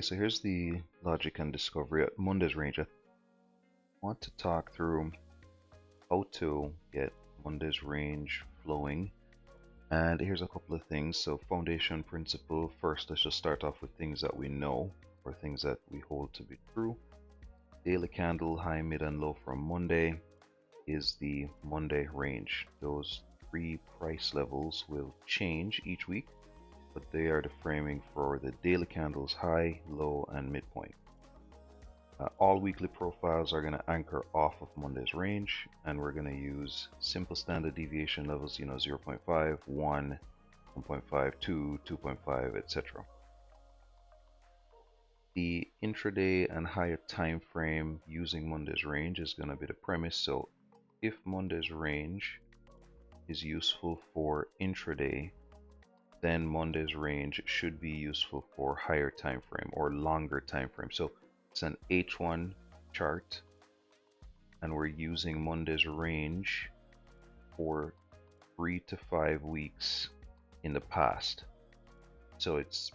Okay, so here's the logic and discovery at Monday's range. I want to talk through how to get Monday's range flowing. And here's a couple of things. So foundation principle. First, let's just start off with things that we know or things that we hold to be true. Daily candle high, mid, and low from Monday is the Monday range. Those three price levels will change each week, but they are the framing for the daily candles high, low, and midpoint. All weekly profiles are going to anchor off of Monday's range, and we're going to use simple standard deviation levels, 0.5, 1, 1.5, 2, 2.5, etc. The intraday and higher time frame using Monday's range is going to be the premise. So if Monday's range is useful for intraday, then Monday's range should be useful for higher time frame or longer time frame. So it's an H1 chart, and we're using Monday's range for 3 to 5 weeks in the past. So it's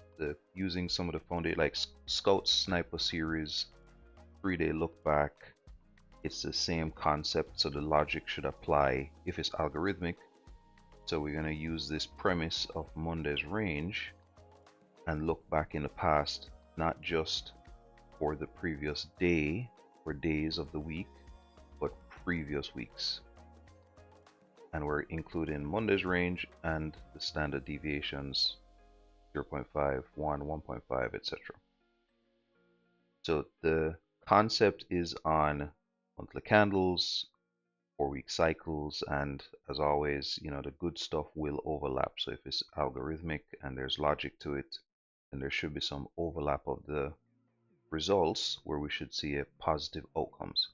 using some of the foundation, like Scout Sniper series 3-day look back. It's the same concept, so the logic should apply if it's algorithmic. So we're going to use this premise of Monday's range and look back in the past, not just for the previous day or days of the week, but previous weeks. And we're including Monday's range and the standard deviations 0.5, 1, 1.5, etc. So the concept is on monthly candles, 4-week cycles, and as always, the good stuff will overlap. So if it's algorithmic and there's logic to it, then there should be some overlap of the results where we should see a positive outcomes.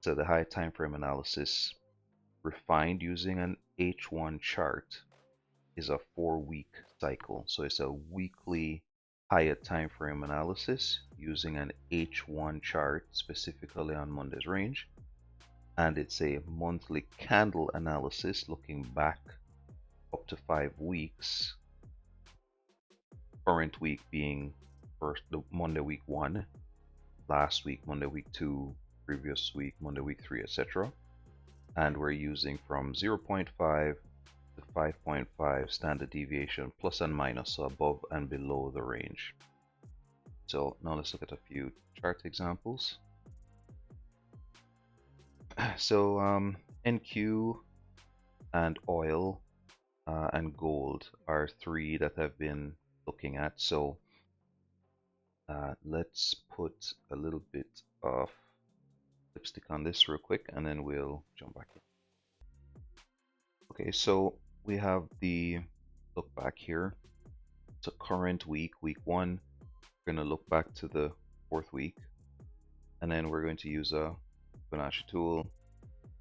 So the high time frame analysis refined using an H1 chart is a 4-week cycle. So it's a weekly higher time frame analysis using an H1 chart specifically on Monday's range. And it's a monthly candle analysis looking back up to 5 weeks. Current week being the Monday week 1, last week Monday week 2, previous week Monday week 3, etc. And we're using from 0.5 to 5.5 standard deviation plus and minus, so above and below the range. So now let's look at a few chart examples. So NQ and oil and gold are 3 that I've been looking at. So let's put a little bit of lipstick on this real quick and then we'll jump back in. Okay, so we have the look back here. So current week, week 1, we're going to look back to the 4th week, and then we're going to use a Fibonacci tool,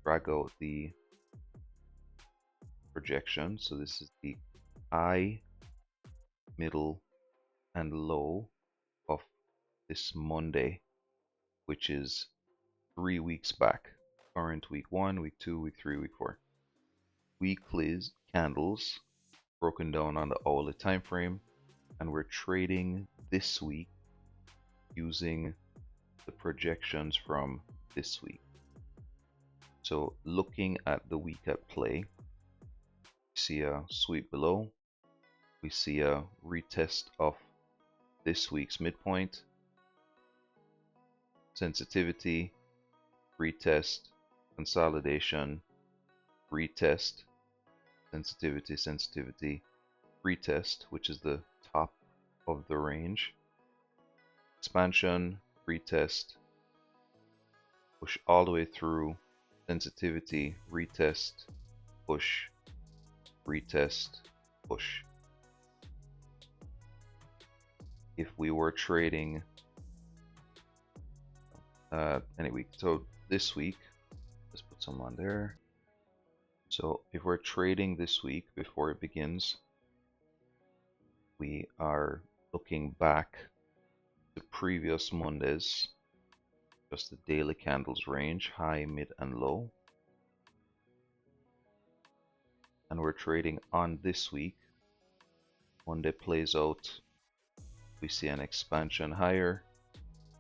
drag out the projection. So this is the high, middle, and low of this Monday, which is 3 weeks back. Current week 1, week 2, week 3, week 4. Weekly candles broken down on the hourly time frame, and we're trading this week using the projections from this week. So looking at the week at play, we see a sweep below, we see a retest of this week's midpoint, sensitivity, retest, consolidation, retest, sensitivity, sensitivity, retest, which is the top of the range, expansion, retest, push all the way through, sensitivity, retest, push, retest, push. If we were trading any week, so this week, let's put some on there. So if we're trading this week before it begins, we are looking back to previous Mondays, just the daily candles range, high, mid, and low. And we're trading on this week. Monday plays out We see an expansion higher,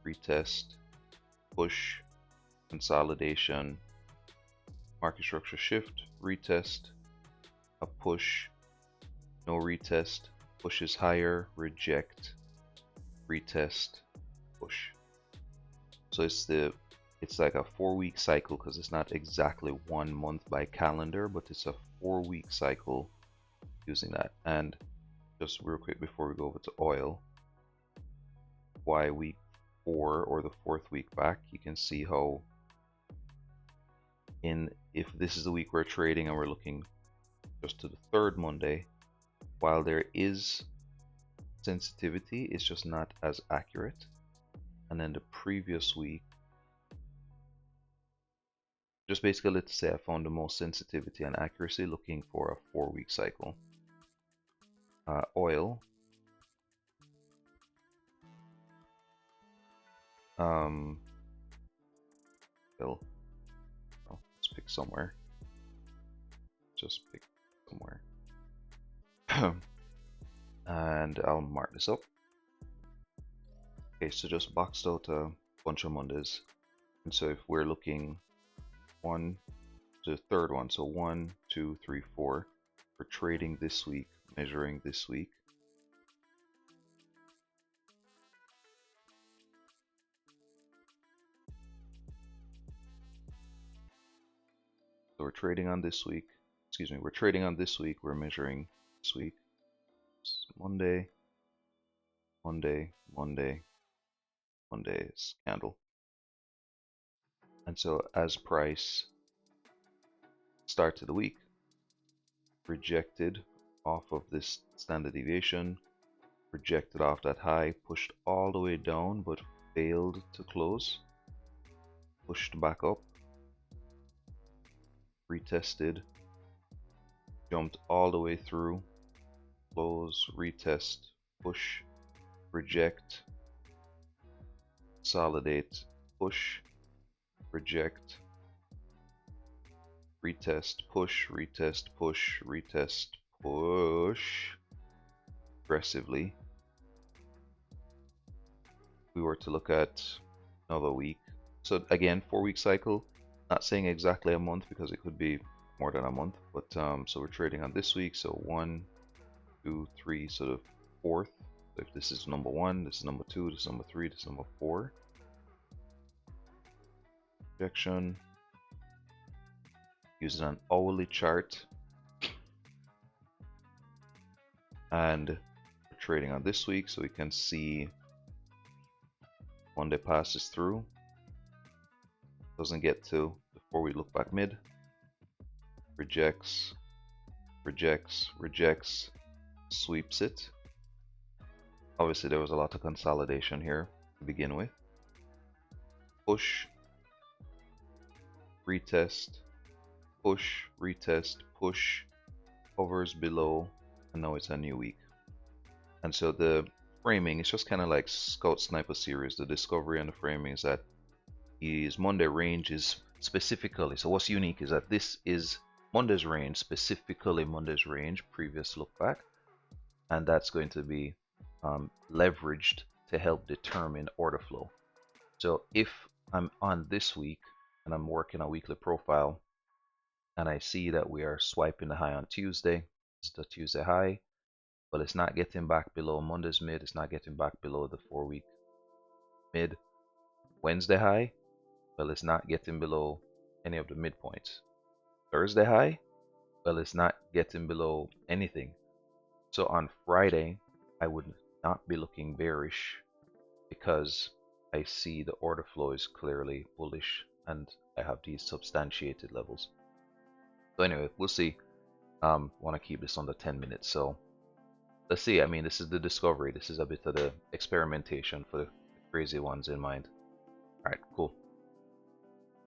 retest, push, consolidation, market structure shift, retest, a push, no retest, pushes higher, reject, retest, push. So it's like a 4-week cycle, because it's not exactly 1 month by calendar, but it's a 4-week cycle using that. And just real quick before we go over to oil, why week 4 or the 4th week back, you can see how if this is the week we're trading and we're looking just to the 3rd Monday, while there is sensitivity, it's just not as accurate. And then the previous week, just basically, let's say I found the most sensitivity and accuracy looking for a 4-week cycle. Oil, well, let's pick somewhere. Just pick somewhere. And I'll mark this up. Okay, so just boxed out a bunch of Mondays. And so if we're looking 1 to the 3rd one, so 1, 2, 3, 4, we're trading this week, measuring this week. So we're trading on this week. Excuse me, we're trading on this week, we're measuring this week. It's Monday, Monday, Monday, Monday's candle. And so as price start to the week, rejected off of this standard deviation, rejected off that high, pushed all the way down but failed to close, pushed back up, retested, jumped all the way through, close, retest, push, reject, consolidate, push, reject, retest, push, retest, push, retest, push aggressively. We were to look at another week. So again, 4-week cycle, not saying exactly a month because it could be more than a month, but so we're trading on this week. So 1, 2, 3, so the 4th. So if this is number 1, this is number 2, this is number 3, this is number 4. Projection. Using an hourly chart. And we're trading on this week, so we can see Monday passes through. Doesn't get to before we look back mid. Rejects, rejects, rejects, sweeps it. Obviously there was a lot of consolidation here to begin with. Push, retest, push, retest, push, hovers below, and now it's a new week. And so the framing is just kind of like Scout Sniper series. The discovery and the framing is that his Monday range is specifically, so what's unique is that this is Monday's range, specifically Monday's range, previous look back, and that's going to be leveraged to help determine order flow. So if I'm on this week and I'm working a weekly profile and I see that we are swiping the high on Tuesday, it's the Tuesday high, but it's not getting back below Monday's mid, it's not getting back below the 4-week mid. Wednesday high, well, it's not getting below any of the midpoints. Thursday high, well, it's not getting below anything. So on Friday, I would not be looking bearish because I see the order flow is clearly bullish and I have these substantiated levels. So anyway, we'll see. Want to keep this under 10 minutes. So let's see. I mean, this is the discovery. This is a bit of the experimentation for the crazy ones in mind. All right, cool.